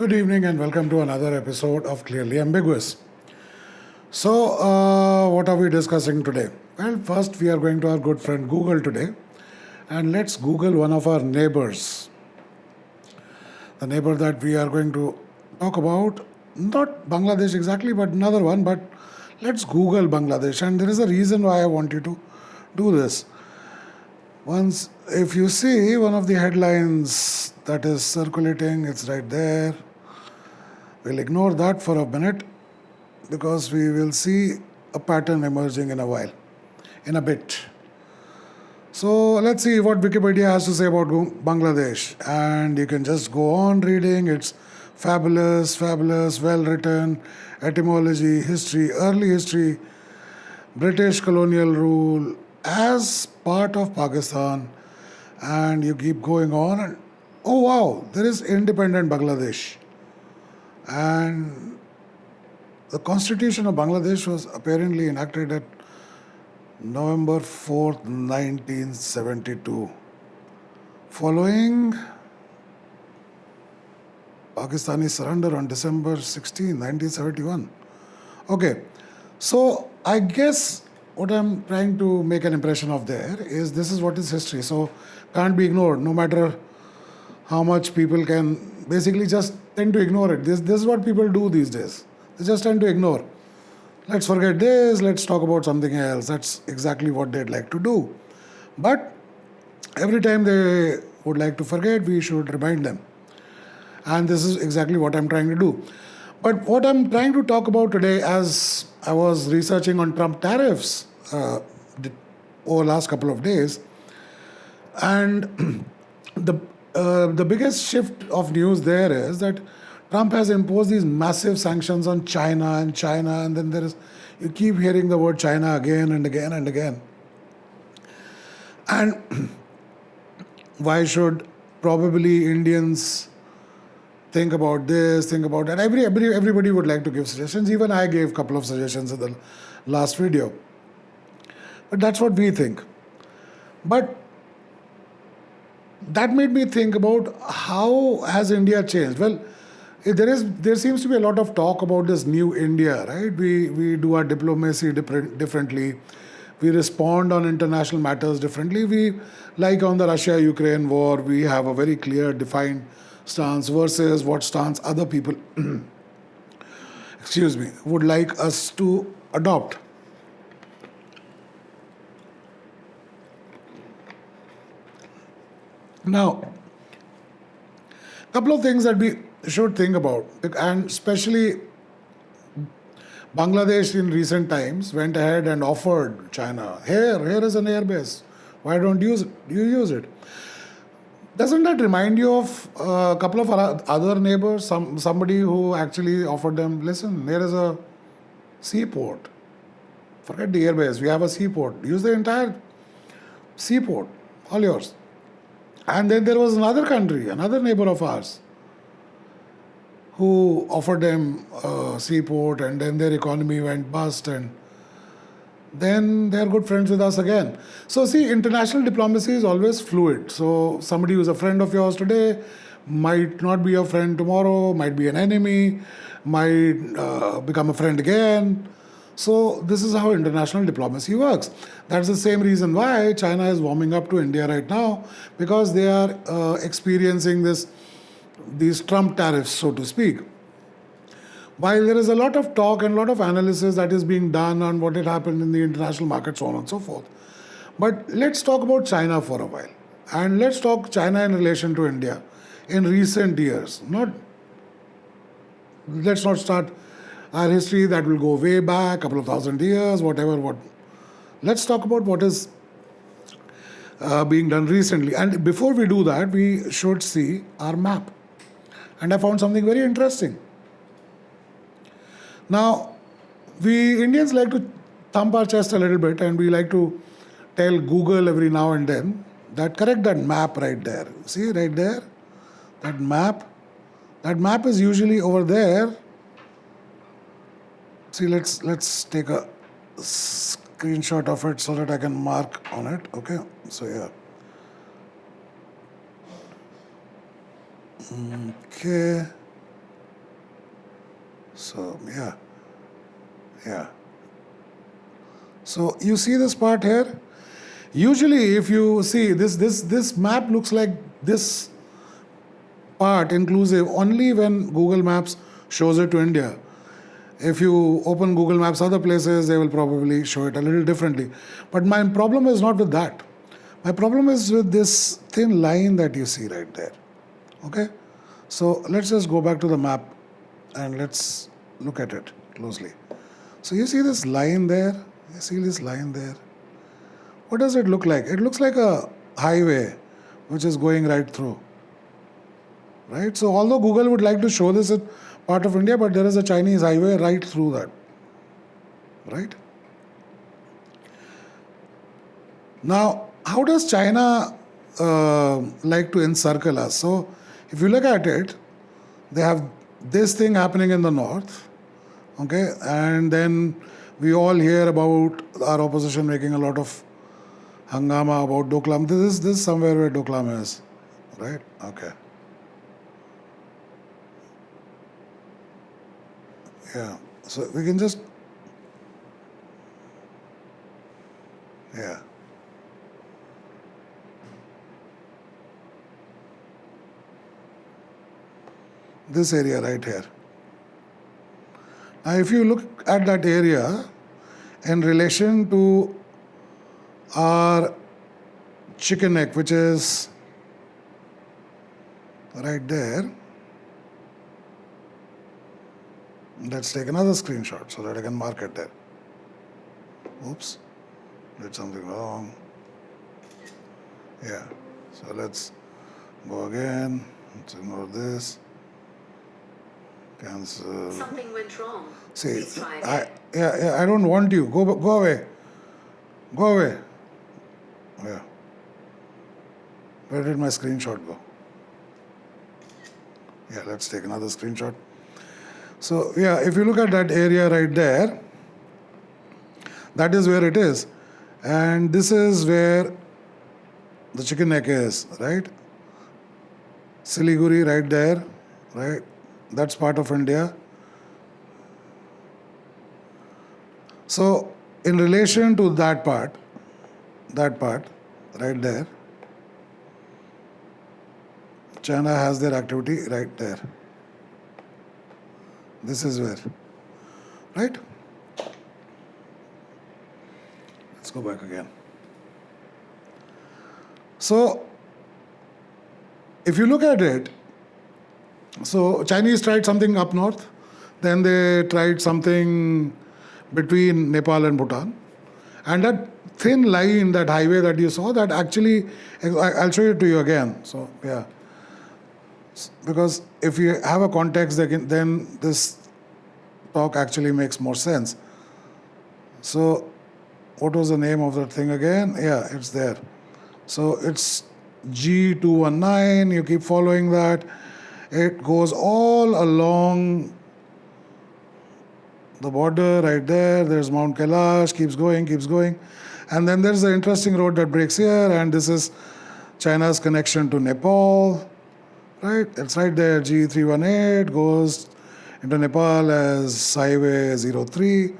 Good evening and welcome to another episode of Clearly Ambiguous. So, what are we discussing today? Well, first we are going to our good friend Google today, and let's Google one of our neighbors. The neighbor that we are going to talk about, not Bangladesh exactly, but another one, but let's Google Bangladesh, and there is a reason why I want you to do this. Once, if you see one of the headlines that is circulating, it's right there. We'll ignore that for a minute because we will see a pattern emerging in a while, in a bit. So let's see what Wikipedia has to say about Bangladesh. And you can just go on reading. It's fabulous, fabulous, well written, etymology, history, early history, British colonial rule as part of Pakistan. And you keep going on. And oh wow, there is independent Bangladesh. And the constitution of Bangladesh was apparently enacted at November 4th, 1972, following Pakistani surrender on December 16th, 1971. Okay, so I guess what I'm trying to make an impression of there is this is what is history, so can't be ignored no matter how much people can basically just tend to ignore it. This is what people do these days. They just tend to ignore. Let's forget this, let's talk about something else. That's exactly what they'd like to do. But every time they would like to forget, we should remind them. And this is exactly what I'm trying to do. But what I'm trying to talk about today, as I was researching on Trump tariffs over the last couple of days, and the biggest shift of news there is that Trump has imposed these massive sanctions on China, and then you keep hearing the word China again and again and again. And why should probably Indians think about this, think about that? Everybody would like to give suggestions. Even I gave a couple of suggestions in the last video. But that's what we think. But that made me think about how has India changed. Well, there seems to be a lot of talk about this new India, right? We do our diplomacy differently. We respond on international matters differently. We, like on the Russia-Ukraine war, we have a very clear, defined stance versus what stance other people, would like us to adopt. Now, a couple of things that we should think about, and especially Bangladesh in recent times went ahead and offered China, here is an airbase. Why don't you use it? Doesn't that remind you of a couple of other neighbors? Somebody who actually offered them, listen, here is a seaport. Forget the airbase. We have a seaport. Use the entire seaport, all yours. And then there was another country, another neighbor of ours, who offered them a seaport, and then their economy went bust, and then they're good friends with us again. So see, international diplomacy is always fluid. So somebody who's a friend of yours today might not be your friend tomorrow, might be an enemy, might become a friend again. So this is how international diplomacy works. That's the same reason why China is warming up to India right now, because they are experiencing these Trump tariffs, so to speak. While there is a lot of talk and a lot of analysis that is being done on what had happened in the international market, so on and so forth. But let's talk about China for a while. And let's talk China in relation to India in recent years. Let's not start our history that will go way back, a couple of thousand years, whatever. Let's talk about what is being done recently. And before we do that, we should see our map. And I found something very interesting. Now, we Indians like to thump our chest a little bit, and we like to tell Google every now and then that correct that map right there. See right there? That map. That map is usually over there. See, let's take a screenshot of it so that I can mark on it. Okay, so yeah. Okay. So yeah. So you see this part here? Usually if you see this map looks like this part inclusive only when Google Maps shows it to India. If you open Google Maps other places, they will probably show it a little differently. But my problem is not with that. My problem is with this thin line that you see right there. Okay? So let's just go back to the map and let's look at it closely. So you see this line there? You see this line there? What does it look like? It looks like a highway which is going right through. Right? So although Google would like to show this as part of India, but there is a Chinese highway right through that. Right? Now, how does China like to encircle us? So if you look at it, they have this thing happening in the north, okay, and then we all hear about our opposition making a lot of hangama about Doklam. This is somewhere where Doklam is, right? Okay. Yeah. So we can just, yeah. This area right here. Now, if you look at that area in relation to our chicken neck, which is right there, let's take another screenshot so that I can mark it there. Oops, did something wrong. Yeah, so let's go again. Let's ignore this. Cancel. Something went wrong. See, Please try again. I don't want you. Go away. Go away. Yeah. Where did my screenshot go? Yeah, let's take another screenshot. So yeah, if you look at that area right there, that is where it is. And this is where the chicken neck is, right? Siliguri right there, right? That's part of India. So in relation to that part right there, China has their activity right there. This is where, right? Let's go back again. So if you look at it, so Chinese tried something up north, then they tried something between Nepal and Bhutan. And that thin line, that highway that you saw, that actually, I'll show it to you again. So, yeah. Because if you have a context, then this talk actually makes more sense. So, what was the name of that thing again? Yeah, it's there. So, it's G219, you keep following that. It goes all along the border right there. There's Mount Kailash, keeps going. And then there's the interesting road that breaks here, and this is China's connection to Nepal, right? It's right there, G318 goes into Nepal as Highway 03,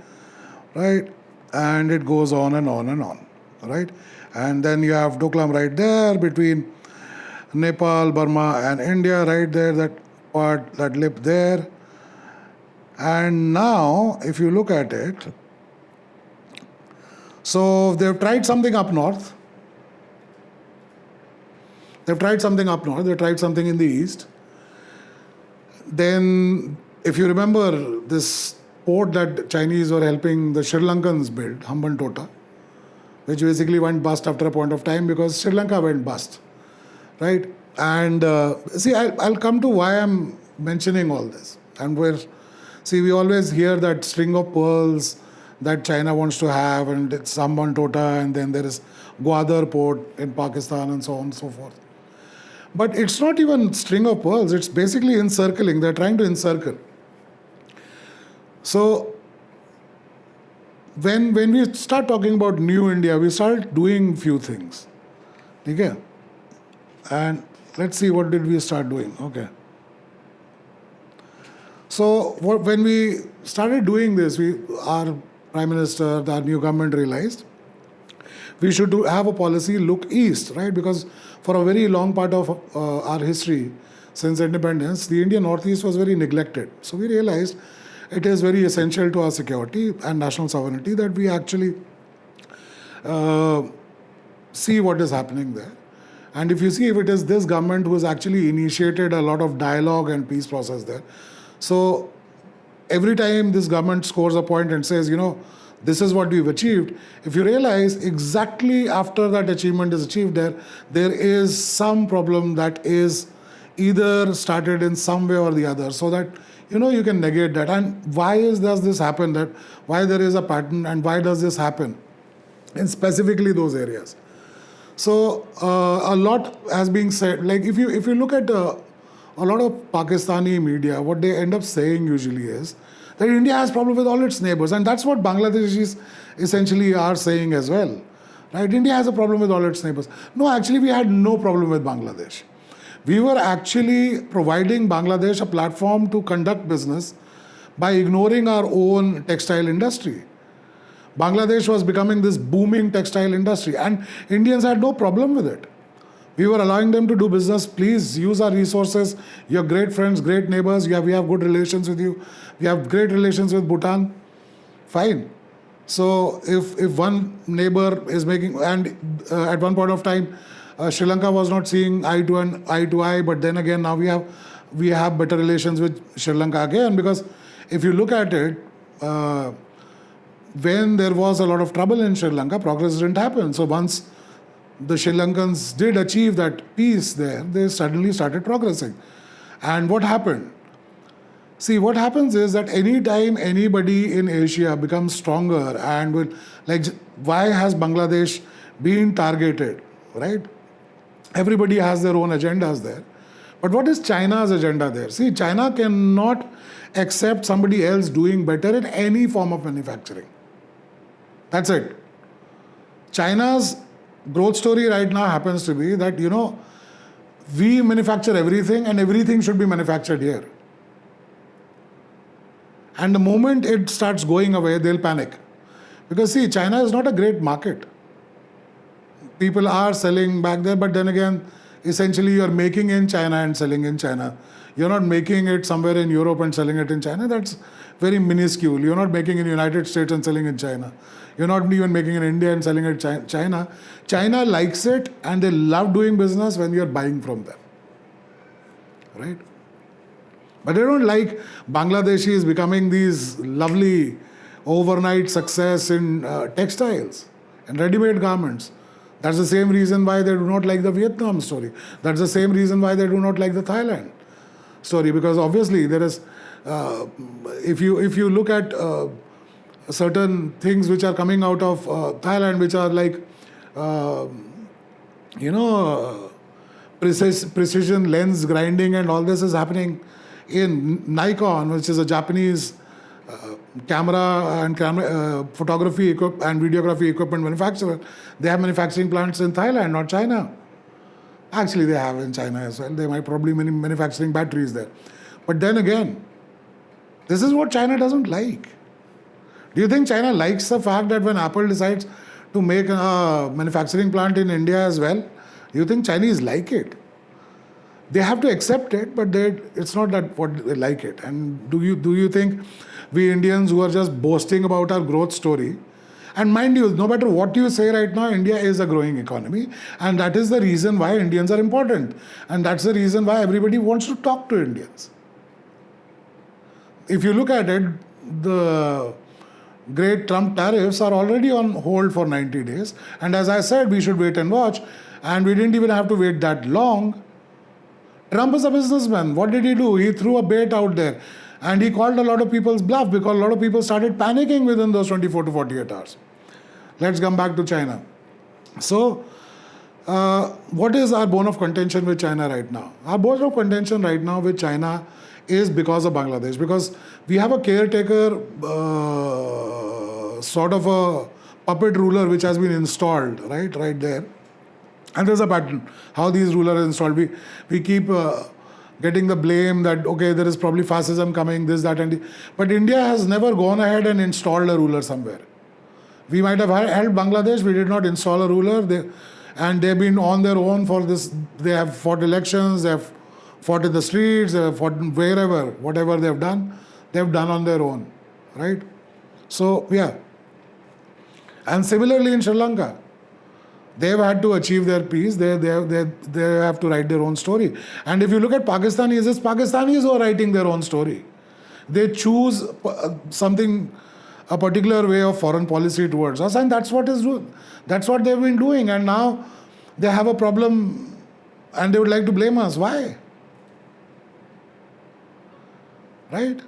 right? And it goes on and on and on, right? And then you have Doklam right there between Nepal, Burma and India right there, that part, that lip there. And now, if you look at it, so they've tried something up north. They've tried something in the east. Then, if you remember this port that Chinese were helping the Sri Lankans build, Hambantota, which basically went bust after a point of time because Sri Lanka went bust. Right? And see, I'll come to why I'm mentioning all this. And we always hear that string of pearls that China wants to have, and it's Hambantota, and then there is Gwadar port in Pakistan, and so on and so forth. But it's not even string of pearls, it's basically encircling. They're trying to encircle. So when we start talking about New India, we start doing few things. Okay? And let's see, what did we start doing? Okay. So when we started doing this, our Prime Minister, our new government realized we should have a policy look east, right? Because for a very long part of our history, since independence, the Indian Northeast was very neglected. So we realized it is very essential to our security and national sovereignty that we actually uh, see what is happening there. And if you see, if it is this government who has actually initiated a lot of dialogue and peace process there. So every time this government scores a point and says, this is what we've achieved, if you realize exactly after that achievement is achieved there is some problem that is either started in some way or the other, so that you can negate that. And does this happen, that why there is a pattern and why does this happen in specifically those areas. So a lot has been said. Like if you look at a lot of Pakistani media, what they end up saying usually is that India has problem with all its neighbors, and that's what Bangladeshis essentially are saying as well. Right? India has a problem with all its neighbors. No, actually we had no problem with Bangladesh. We were actually providing Bangladesh a platform to conduct business by ignoring our own textile industry. Bangladesh was becoming this booming textile industry, and Indians had no problem with it. We were allowing them to do business. Please use our resources. You're great friends, great neighbors. We have good relations with you. We have great relations with Bhutan. Fine. So if one neighbor is making, and at one point of time, Sri Lanka was not seeing eye to eye, but then again now we have better relations with Sri Lanka again, because if you look at it, when there was a lot of trouble in Sri Lanka, progress didn't happen. So once the Sri Lankans did achieve that peace there, they suddenly started progressing. And what happened? See, what happens is that anytime anybody in Asia becomes stronger and will, like, why has Bangladesh been targeted, right? Everybody has their own agendas there. But what is China's agenda there? See, China cannot accept somebody else doing better in any form of manufacturing. That's it. China's growth story right now happens to be that, we manufacture everything and everything should be manufactured here. And the moment it starts going away, they'll panic. Because see, China is not a great market. People are selling back there, but then again, essentially you're making in China and selling in China. You're not making it somewhere in Europe and selling it in China. That's very minuscule. You're not making in the United States and selling in China. You're not even making in India and selling it in China. China likes it and they love doing business when you're buying from them. Right? But they don't like Bangladeshis becoming these lovely overnight success in textiles and ready-made garments. That's the same reason why they do not like the Vietnam story. That's the same reason why they do not like the Thailand story. Because obviously there is, if you look at certain things which are coming out of Thailand, which are like, precision lens grinding and all this is happening in Nikon, which is a Japanese camera and photography and videography equipment manufacturer. They have manufacturing plants in Thailand, not China. Actually, they have in China as well. They might probably be manufacturing batteries there. But then again, this is what China doesn't like. Do you think China likes the fact that when Apple decides to make a manufacturing plant in India as well, do you think Chinese like it? They have to accept it, but it's not that what they like it. And do you think we Indians who are just boasting about our growth story, and mind you, no matter what you say right now, India is a growing economy, and that is the reason why Indians are important, and that's the reason why everybody wants to talk to Indians. If you look at it, the great Trump tariffs are already on hold for 90 days, and as I said, we should wait and watch, and we didn't even have to wait that long. Trump is a businessman. What did he do? He threw a bait out there. And he called a lot of people's bluff because a lot of people started panicking within those 24 to 48 hours. Let's come back to China. So, what is our bone of contention with China right now? Our bone of contention right now with China is because of Bangladesh. Because we have a caretaker, sort of a puppet ruler which has been installed, right there. And there's a pattern how these rulers are installed. We keep getting the blame that, okay, there is probably fascism coming, this, that, and but India has never gone ahead and installed a ruler somewhere. We might have helped Bangladesh, we did not install a ruler, and they've been on their own for this. They have fought elections, they have fought in the streets, they have fought wherever, whatever they've done on their own, right? So, yeah. And similarly in Sri Lanka, they've had to achieve their peace. They have to write their own story. And if you look at Pakistanis, it's Pakistanis who are writing their own story. They choose a particular way of foreign policy towards us, and that's what they've been doing. And now they have a problem, and they would like to blame us. Why? Right?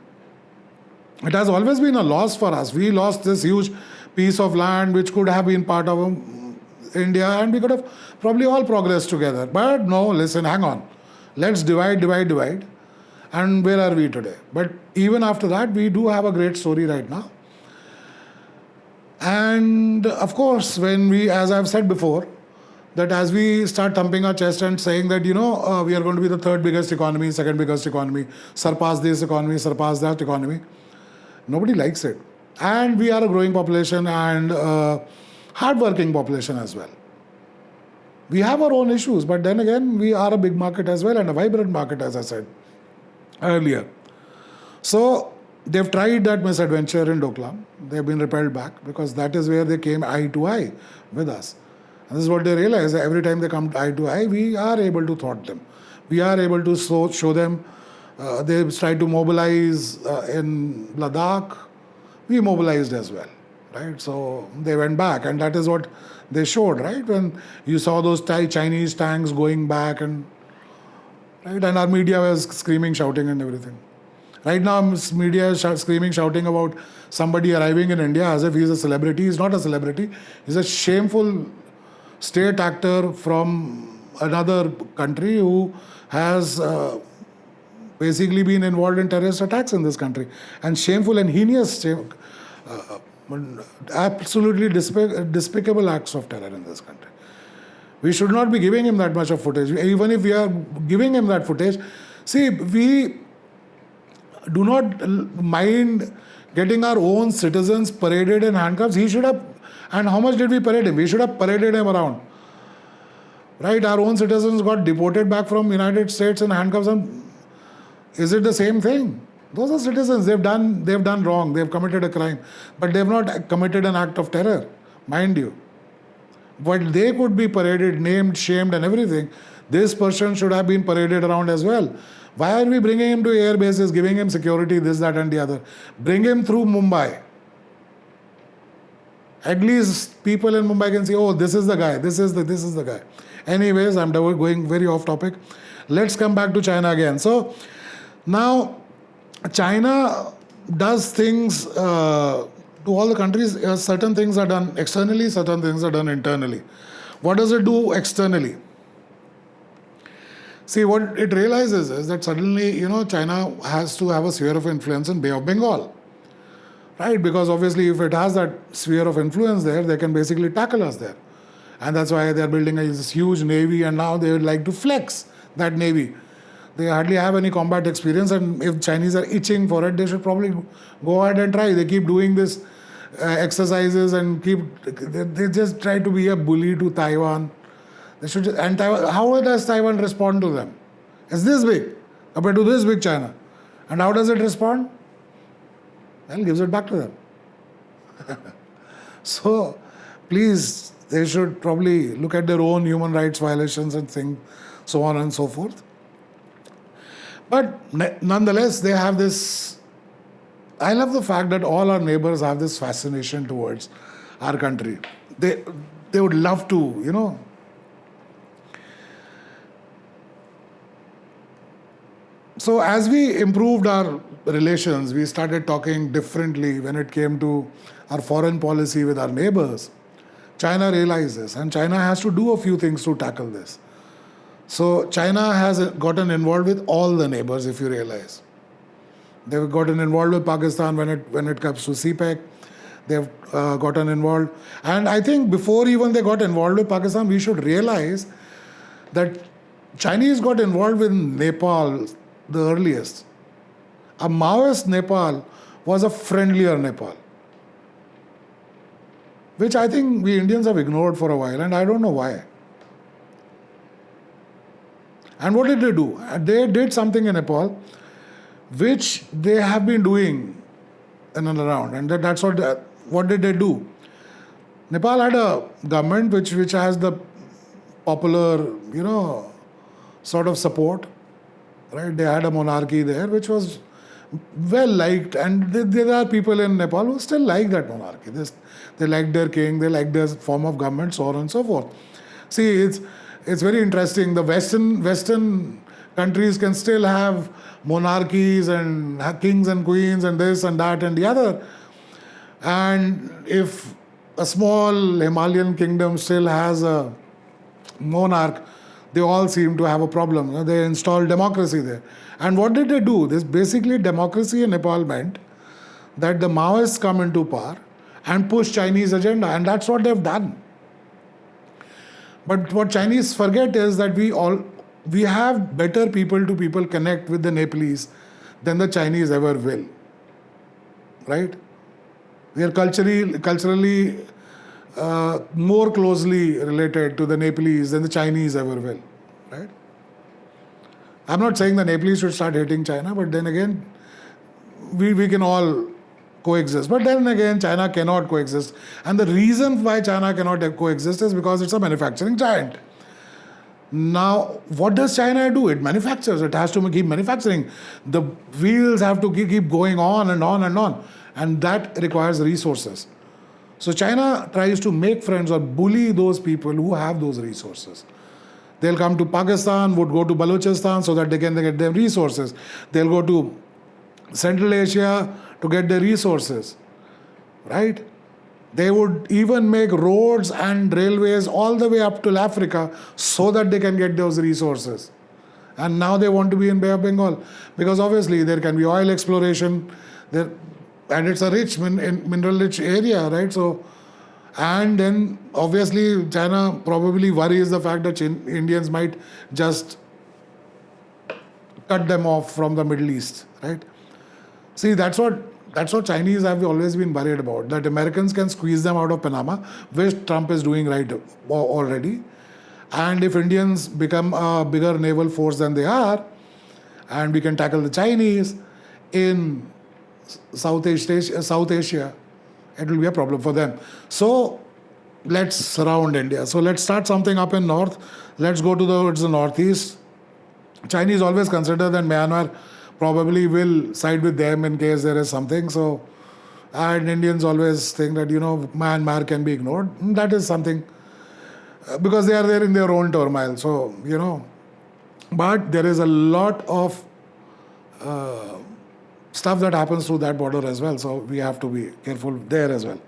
It has always been a loss for us. We lost this huge piece of land which could have been part of India, and we could have probably all progressed together. But no, listen, hang on. Let's divide. And where are we today? But even after that, we do have a great story right now. And of course, when we, as I've said before, that as we start thumping our chest and saying that, we are going to be the third biggest economy, second biggest economy, surpass this economy, surpass that economy, nobody likes it. And we are a growing population and hard-working population as well. We have our own issues, but then again, we are a big market as well and a vibrant market, as I said earlier. So they've tried that misadventure in Doklam. They've been repelled back because that is where they came eye to eye with us. And this is what they realize. Every time they come eye to eye, we are able to thwart them. We are able to show them. They tried to mobilize in Ladakh. We mobilized as well, right? So they went back, and that is what they showed, right? When you saw those Chinese tanks going back, and our media was screaming, shouting, and everything. Right now, media is screaming, shouting about somebody arriving in India as if he's a celebrity. He's not a celebrity. He's a shameful state actor from another country who has basically been involved in terrorist attacks in this country. And shameful and heinous, absolutely despicable acts of terror in this country. We should not be giving him that much of footage. Even if we are giving him that footage, see, we do not mind getting our own citizens paraded in handcuffs. He should have, and how much did we parade him? We should have paraded him around. Right? Our own citizens got deported back from United States in handcuffs, and is it the same thing? Those are citizens. They've done wrong. They've committed a crime, but they've not committed an act of terror, mind you. But they could be paraded, named, shamed, and everything. This person should have been paraded around as well. Why are we bringing him to air bases, giving him security, this, that, and the other? Bring him through Mumbai. At least people in Mumbai can say, oh, this is the guy, this is the guy. Anyways, I'm going very off topic. Let's come back to China again. So now China does things to all the countries. Certain things are done externally, certain things are done internally. What does it do externally? See, what it realizes is that suddenly, China has to have a sphere of influence in Bay of Bengal. Right? Because obviously if it has that sphere of influence there, they can basically tackle us there. And that's why they're building this huge navy, and now they would like to flex that navy. They hardly have any combat experience, and if Chinese are itching for it, they should probably go ahead and try. They keep doing this exercises and they just try to be a bully to Taiwan. They should and Taiwan, how does Taiwan respond to them? It's this big compared to this big China. And how does it respond? Well, gives it back to them. So, please, they should probably look at their own human rights violations and things, so on and so forth. But nonetheless, they have this. I love the fact that all our neighbors have this fascination towards our country. They would love to, So as we improved our relations, we started talking differently when it came to our foreign policy with our neighbors. China realized this, and China has to do a few things to tackle this. So China has gotten involved with all the neighbors, if you realize. They've gotten involved with Pakistan when it comes to CPEC. They've gotten involved. And I think before even they got involved with Pakistan, we should realize that Chinese got involved with Nepal the earliest. A Maoist Nepal was a friendlier Nepal, which I think we Indians have ignored for a while, and I don't know why. And what did they do? They did something in Nepal which they have been doing in and around, and that's what did they do? Nepal had a government which has the popular, sort of support, right? They had a monarchy there which was well liked, and there are people in Nepal who still like that monarchy. They like their king, they like their form of government, so on and so forth. See, it's very interesting. The Western countries can still have monarchies and have kings and queens and this and that and the other. And if a small Himalayan kingdom still has a monarch, they all seem to have a problem. They installed democracy there. And what did they do? This basically democracy in Nepal meant that the Maoists come into power and push Chinese agenda, and that's what they've done. But what Chinese forget is that we have better people to people connect with the Nepalese than the Chinese ever will. Right? We are culturally more closely related to the Nepalese than the Chinese ever will. Right? I'm not saying the Nepalese should start hating China, but then again, we can all coexist. But then again, China cannot coexist. And the reason why China cannot coexist is because it's a manufacturing giant. Now, what does China do? It manufactures. It has to keep manufacturing. The wheels have to keep going on and on and on. And that requires resources. So China tries to make friends or bully those people who have those resources. They'll come to Pakistan, would go to Balochistan so that they can get their resources. They'll go to Central Asia to get their resources. Right? They would even make roads and railways all the way up to Africa so that they can get those resources. And now they want to be in Bay of Bengal because obviously there can be oil exploration there, and it's a mineral-rich area, right? So, and then obviously China probably worries the fact that Indians might just cut them off from the Middle East, right? See, that's what Chinese have always been worried about, that Americans can squeeze them out of Panama, which Trump is doing right already. And if Indians become a bigger naval force than they are, and we can tackle the Chinese in South Asia, it will be a problem for them. So let's surround India. So let's start something up in north. Let's go towards the northeast. Chinese always consider that Myanmar probably will side with them in case there is something. So, and Indians always think that, Myanmar can be ignored. That is something, because they are there in their own turmoil. So, but there is a lot of stuff that happens through that border as well. So we have to be careful there as well.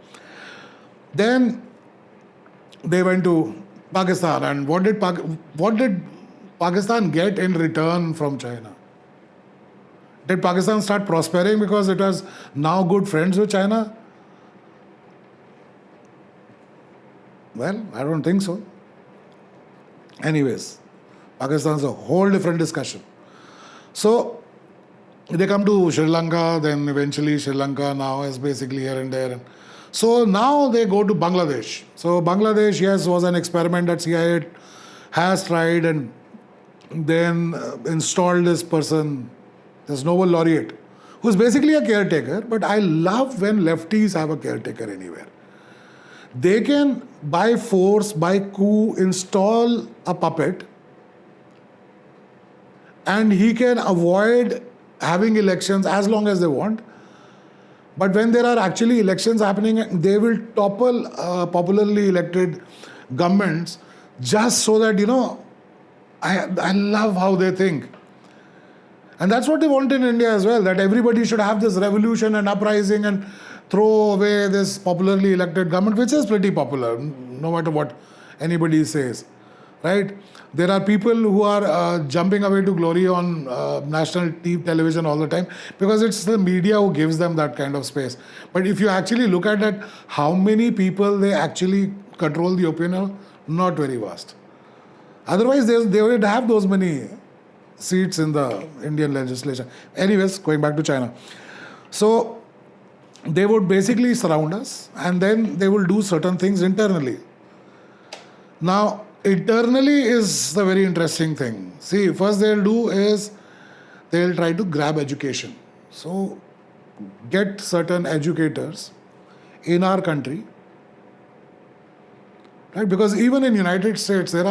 Then they went to Pakistan, and what did Pakistan get in return from China? Did Pakistan start prospering because it was now good friends with China? Well, I don't think so. Anyways, Pakistan is a whole different discussion. So they come to Sri Lanka, then eventually Sri Lanka now is basically here and there. So now they go to Bangladesh. So Bangladesh, yes, was an experiment that CIA has tried and then installed this person, this Nobel laureate, who's basically a caretaker. But I love when lefties have a caretaker anywhere. They can, by force, by coup, install a puppet, and he can avoid having elections as long as they want. But when there are actually elections happening, they will topple popularly elected governments just so that, I love how they think. And that's what they want in India as well, that everybody should have this revolution and uprising and throw away this popularly elected government, which is pretty popular, no matter what anybody says, right? There are people who are jumping away to glory on national television all the time because it's the media who gives them that kind of space. But if you actually look at that, how many people they actually control the opinion, not very vast. Otherwise, they would have those many seats in the Indian legislation. Anyways, going back to China. So they would basically surround us and then they will do certain things internally. Now, internally is the very interesting thing. See, first they'll do is they'll try to grab education. So get certain educators in our country, right? Because even in United States, there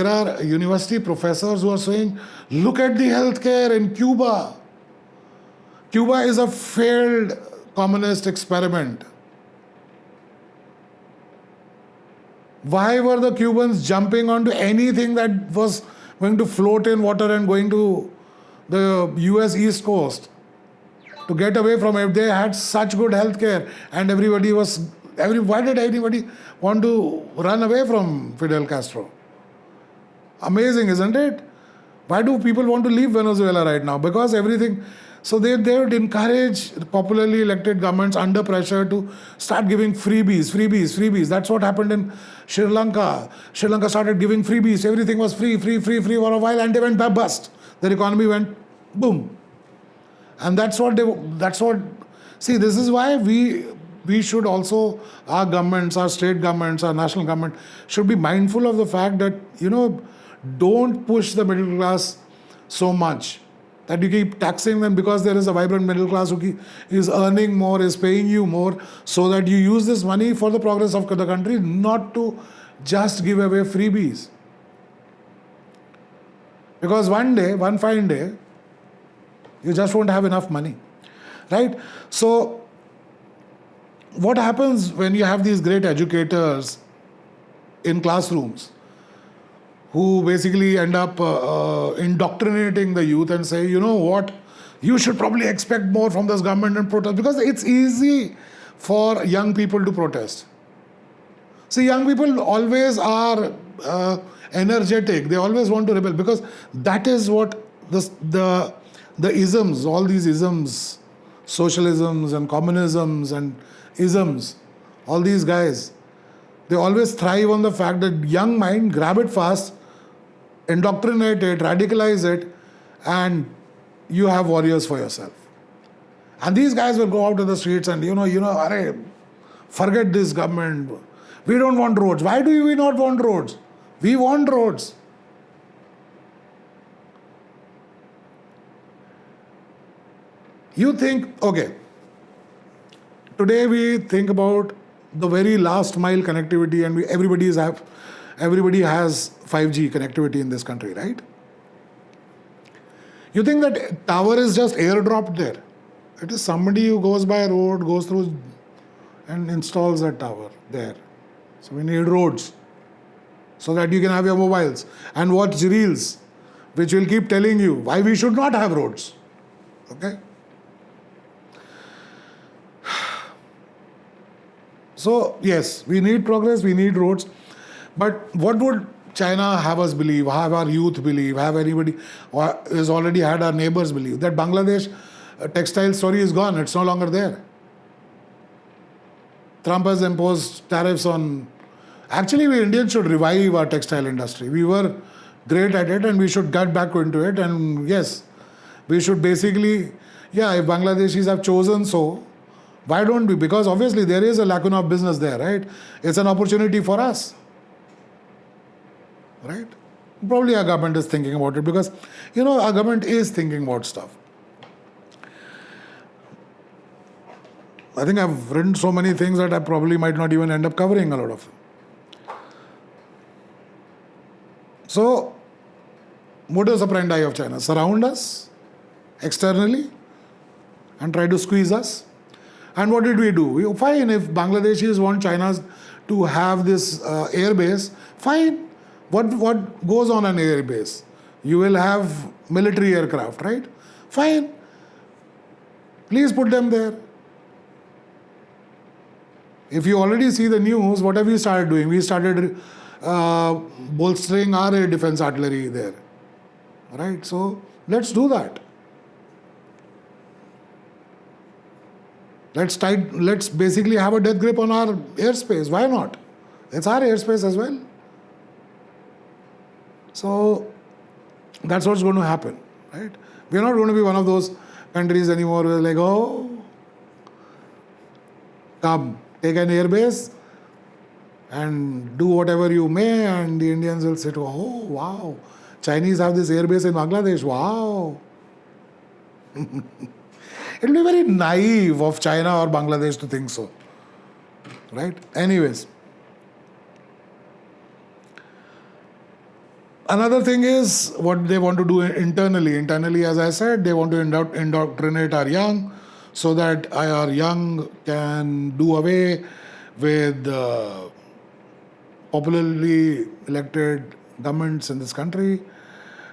are university professors who are saying, look at the healthcare in Cuba. Cuba is a failed communist experiment. Why were the Cubans jumping onto anything that was going to float in water and going to the US East Coast? To get away from it, they had such good healthcare, and why did anybody want to run away from Fidel Castro? Amazing, isn't it? Why do people want to leave Venezuela right now? Because everything. So they would encourage popularly elected governments under pressure to start giving freebies. That's what happened in Sri Lanka. Sri Lanka started giving freebies. Everything was free for a while, and they went bust. Their economy went boom. And that's what. See, this is why we should also, our governments, our state governments, our national government should be mindful of the fact that, don't push the middle class so much that you keep taxing them because there is a vibrant middle class who is earning more, is paying you more, so that you use this money for the progress of the country, not to just give away freebies. Because one fine day, you just won't have enough money, right? So what happens when you have these great educators in classrooms who basically end up indoctrinating the youth and say, you know what, you should probably expect more from this government and protest, because it's easy for young people to protest. See, young people always are energetic. They always want to rebel, because that is what the isms, all these isms, socialisms and communisms and isms, all these guys, they always thrive on the fact that young mind, grab it fast, indoctrinate it, radicalize it, and you have warriors for yourself. And these guys will go out to the streets and, forget this government. We don't want roads. Why do we not want roads? We want roads. You think, okay, today we think about the very last mile connectivity, and everybody has 5G connectivity in this country, right? You think that tower is just airdropped there. It is somebody who goes by a road, goes through and installs that tower there. So we need roads so that you can have your mobiles and watch reels, which will keep telling you why we should not have roads. Okay? So, yes, we need progress, we need roads. But what would China have us believe, have our youth believe, have anybody who has already had our neighbors believe? That Bangladesh textile story is gone, it's no longer there. Trump has imposed tariffs on... Actually, we Indians should revive our textile industry. We were great at it and we should get back into it. And yes, we should basically... if Bangladeshis have chosen so, why don't we? Because obviously there is a lacuna of business there, right? It's an opportunity for us, right? Probably our government is thinking about it, because, our government is thinking about stuff. I think I've written so many things that I probably might not even end up covering a lot of them. So, modus operandi of China: surround us externally and try to squeeze us. And what did we do? Fine, if Bangladeshis want China to have this air base, fine. What goes on an air base? You will have military aircraft, right? Fine. Please put them there. If you already see the news, what have we started doing? We started bolstering our air defense artillery there. Right? So, let's do that. Let's basically have a death grip on our airspace. Why not? It's our airspace as well. So, That's what's going to happen, right? We're not going to be one of those countries anymore where like, oh, come, take an airbase and do whatever you may, and the Indians will say, oh, wow, Chinese have this airbase in Bangladesh, wow. It will be very naive of China or Bangladesh to think so, right? Anyways, another thing is what they want to do internally. Internally, as I said, they want to indoctrinate our young so that our young can do away with popularly elected governments in this country.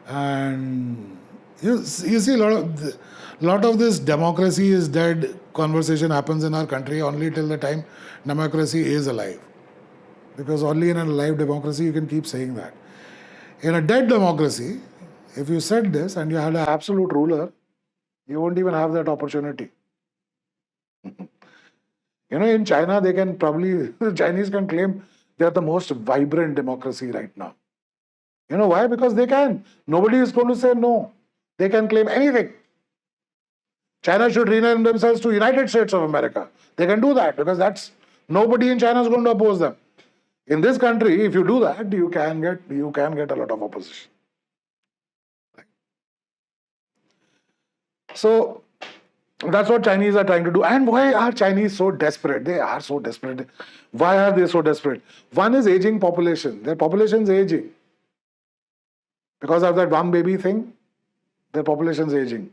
And you see, lot of this democracy is dead conversation happens in our country only till the time democracy is alive. Because only in a live democracy you can keep saying that. In a dead democracy, if you said this and you had an absolute ruler, you won't even have that opportunity. In China, they can probably, the Chinese can claim they are the most vibrant democracy right now. You know why? Because they can. Nobody is going to say no. They can claim anything. China should rename themselves to United States of America. They can do that because nobody in China is going to oppose them. In this country, if you do that, you can get a lot of opposition. So that's what Chinese are trying to do. And why are Chinese so desperate? They are so desperate. Why are they so desperate? One is aging population. Their population is aging. Because of that one baby thing, their population is aging.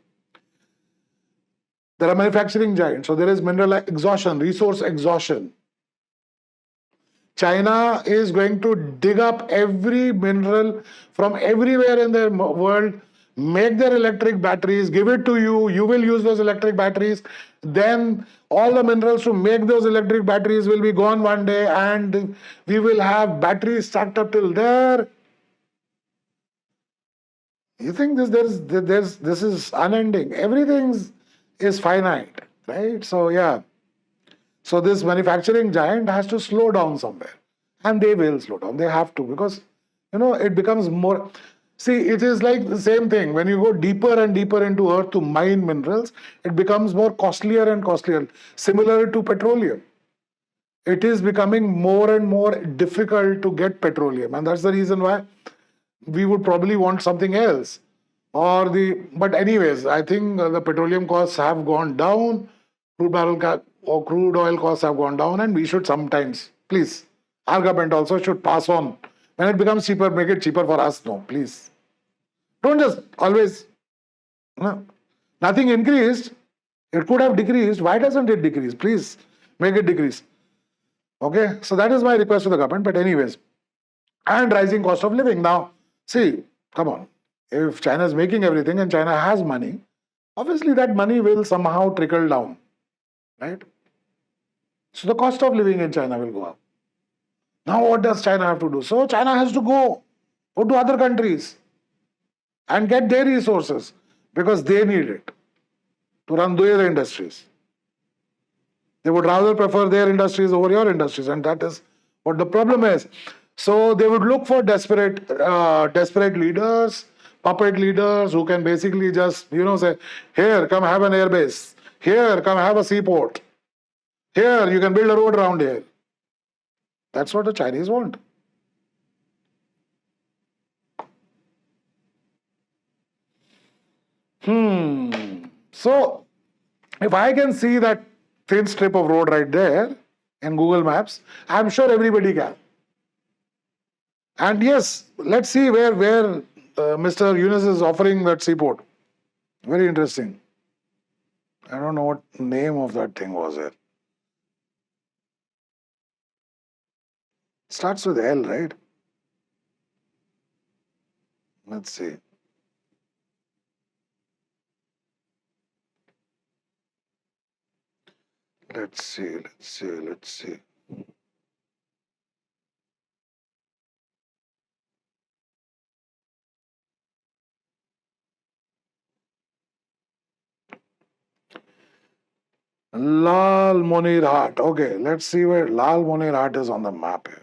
There are manufacturing giants. So there is mineral exhaustion, resource exhaustion. China is going to dig up every mineral from everywhere in the world, make their electric batteries, give it to you, you will use those electric batteries, then all the minerals to make those electric batteries will be gone one day and we will have batteries stacked up till there. You think this is unending. Everything is finite, right? So yeah. So this manufacturing giant has to slow down somewhere. And they will slow down. They have to because, it becomes more... See, it is like the same thing. When you go deeper and deeper into earth to mine minerals, it becomes more costlier and costlier. Similar to petroleum. It is becoming more and more difficult to get petroleum. And that's the reason why we would probably want something else. But anyways, I think the petroleum costs have gone down. Crude oil costs have gone down, and we should sometimes, please, our government also should pass on. When it becomes cheaper, make it cheaper for us. No, please. Don't just always, nothing increased. It could have decreased. Why doesn't it decrease? Please, make it decrease. Okay, so that is my request to the government. But anyways, and rising cost of living. Now, see, come on. If China is making everything and China has money, obviously that money will somehow trickle down. Right? So the cost of living in China will go up. Now what does China have to do? So China has to go to other countries and get their resources because they need it to run their industries. They would rather prefer their industries over your industries, and that is what the problem is. So they would look for desperate leaders, puppet leaders who can basically just, say, here, come have an airbase. Here, come have a seaport. Here, you can build a road around here. That's what the Chinese want. So, if I can see that thin strip of road right there in Google Maps, I'm sure everybody can. And yes, let's see where Mr. Yunus is offering that seaport. Very interesting. I don't know what name of that thing was there. Starts with L, right? Let's see. Let's see. Lalmonirhat. Okay, let's see where Lalmonirhat is on the map here.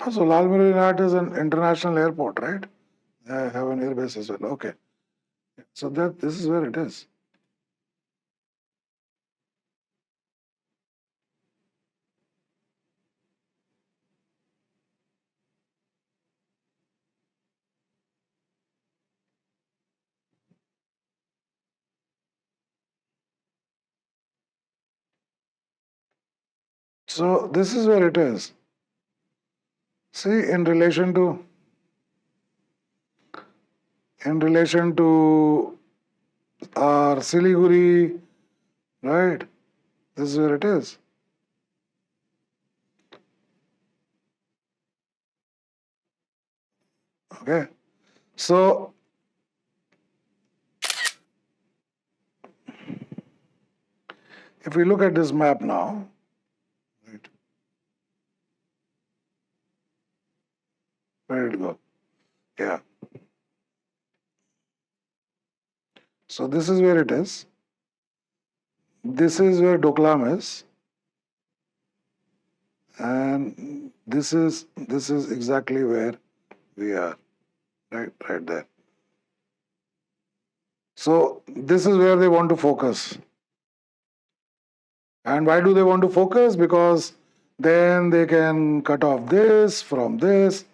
Oh, so lalmonirhat is an international airport, right? I have an airbase as well. Okay. So that this is where it is. So this is where it is. See, in relation to our Siliguri, right? This is where it is. Okay. So if we look at this map now, right, where did it go? Yeah. So this is where it is. This is where Doklam is, and this is exactly where we are, right there. So this is where they want to focus. And why do they want to focus? Because then they can cut off this from this.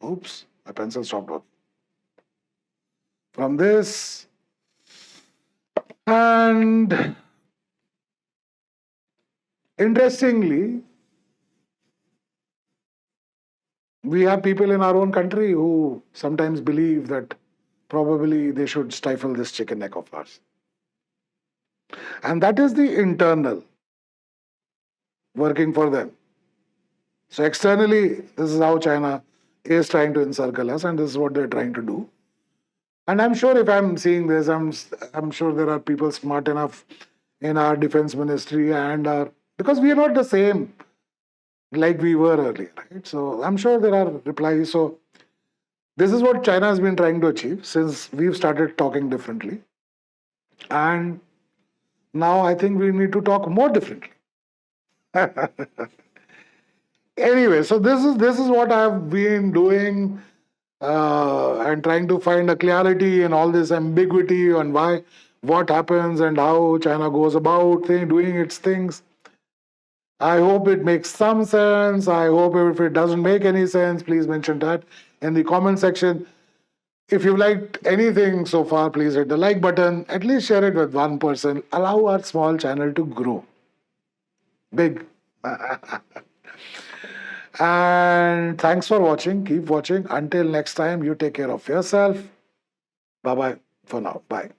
Oops, my pencil stopped working. From this, and interestingly, we have people in our own country who sometimes believe that probably they should stifle this chicken neck of ours. And that is the internal working for them. So externally, this is how China is trying to encircle us, and this is what they're trying to do. And I'm sure if I'm seeing this, I'm sure there are people smart enough in our defense ministry and our, because we are not the same like we were earlier, right? So I'm sure there are replies. So this is what China has been trying to achieve since we've started talking differently. And now I think we need to talk more differently. Anyway, so this is what I've been doing and trying to find a clarity in all this ambiguity on why, what happens, and how China goes about doing its things. I hope it makes some sense. I hope if it doesn't make any sense, please mention that in the comment section. If you liked anything so far, please hit the like button. At least share it with one person. Allow our small channel to grow big. And thanks for watching. Keep watching. Until next time, you take care of yourself. Bye bye for now. Bye.